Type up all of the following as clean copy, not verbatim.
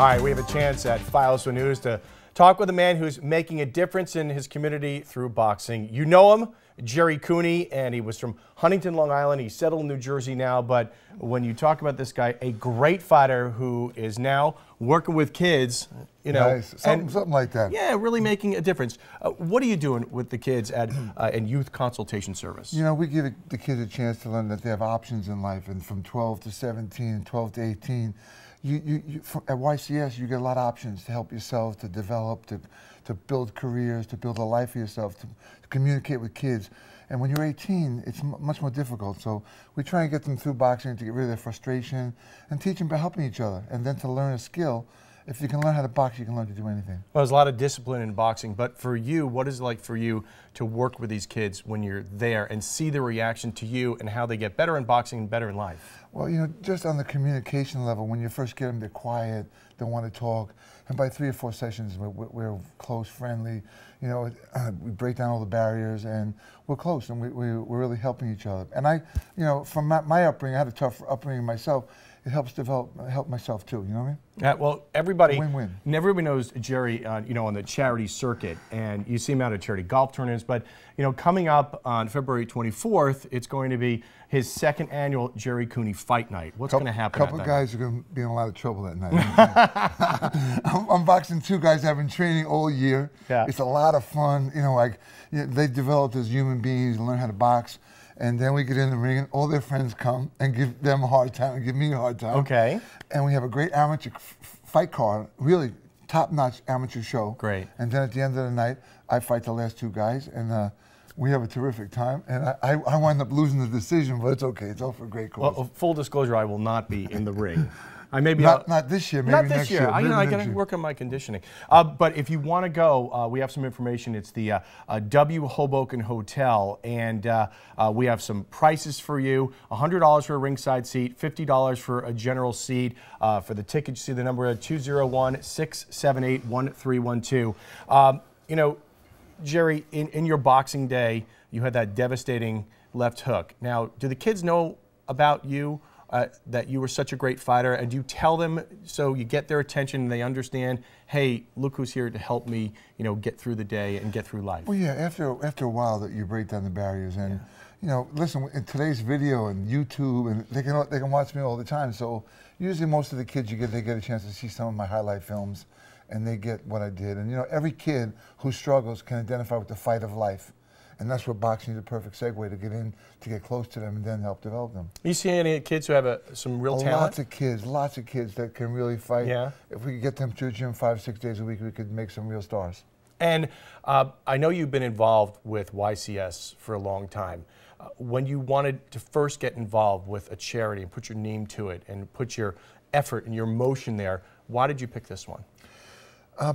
All right, we have a chance at FIOS News to talk with a man who's making a difference in his community through boxing. You know him, Gerry Cooney, and he was from Huntington, Long Island. He's settled in New Jersey now, but when you talk about this guy, a great fighter who is now working with kids, you know. Nice. Something like that. Yeah, really making a difference. What are you doing with the kids at youth consultation service? You know, we give the kids a chance to learn that they have options in life, and from 12 to 17, 12 to 18, at YCS, you get a lot of options to help yourself, to develop, to build careers, to build a life for yourself, to communicate with kids. And when you're 18, it's much more difficult. So we try and get them through boxing to get rid of their frustration and teach them by helping each other. And then to learn a skill. If you can learn how to box, you can learn to do anything. Well, there's a lot of discipline in boxing, but for you, what is it like for you to work with these kids when you're there and see the reaction to you and how they get better in boxing and better in life? Well, you know, just on the communication level, when you first get them, they're quiet, they want to talk, and by 3 or 4 sessions, we're close, friendly. You know, we break down all the barriers, and we're close, and we're really helping each other. And you know, from my upbringing, I had a tough upbringing myself. It helps help myself too. You know what I mean? Yeah. Well, everybody, win-win. Everybody knows Gerry, you know, on the charity circuit, and you see him out at charity golf tournaments. But you know, coming up on February 24th, it's going to be his 2nd annual Gerry Cooney Fight Night. What's going to happen? A couple of guys are going to be in a lot of trouble that night. I'm boxing 2 guys that have been training all year. Yeah. It's a lot of fun. You know, like they developed as human beings and learn how to box. And then we get in the ring, and all their friends come and give them a hard time and give me a hard time. Okay. And we have a great amateur fight card, really top-notch amateur show. Great. And then at the end of the night, I fight the last 2 guys, and we have a terrific time. And I wind up losing the decision, but it's okay. It's all for a great cause. Well, full disclosure, I will not be in the ring. I may be not this year, maybe not this next year. year. You know, I got to work on my conditioning. But if you want to go, we have some information. It's the W Hoboken Hotel, and we have some prices for you. $100 for a ringside seat, $50 for a general seat. For the ticket, you see the number at 201-678-1312. You know, Gerry, in your boxing day, you had that devastating left hook. Now, do the kids know about you? That you were such a great fighter, and you tell them so you get their attention and they understand, hey, look who's here to help me, you know, get through the day and get through life. Well, yeah, after a while that you break down the barriers, and you know, listen, in today's video and YouTube, and they can watch me all the time. So usually most of the kids they get a chance to see some of my highlight films, and they get what I did. And you know, every kid who struggles can identify with the fight of life. And that's where boxing is a perfect segue to get in, to get close to them, and then help develop them. You see any kids who have some real talent? Lots of kids that can really fight. Yeah. If we could get them to the gym 5 or 6 days a week, we could make some real stars. And I know you've been involved with YCS for a long time. When you wanted to first get involved with a charity and put your name to it and put your effort and your emotion there, why did you pick this one?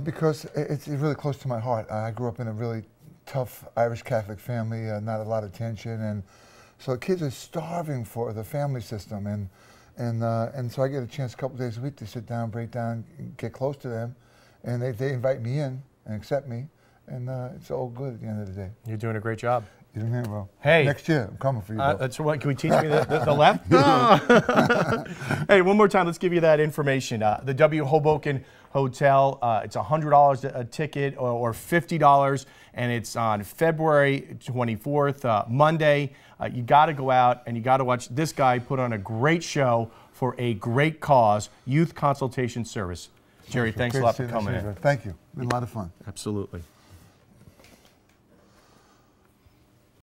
Because it's really close to my heart. I grew up in a really tough Irish Catholic family, not a lot of tension, and so the kids are starving for the family system, and so I get a chance a couple days a week to sit down, break down, get close to them, and they invite me in and accept me, and it's all good at the end of the day. You're doing a great job. You don't hear, bro. Hey. Next year, I'm coming for you, bro. That's what, can we teach me the left? Hey, one more time, let's give you that information. The W Hoboken Hotel, it's $100 a ticket or $50, and it's on February 24th, Monday. You got to go out and you got to watch this guy put on a great show for a great cause, Youth Consultation Service. Gerry, thanks a lot for coming in. Thank you. It's been a lot of fun. Absolutely.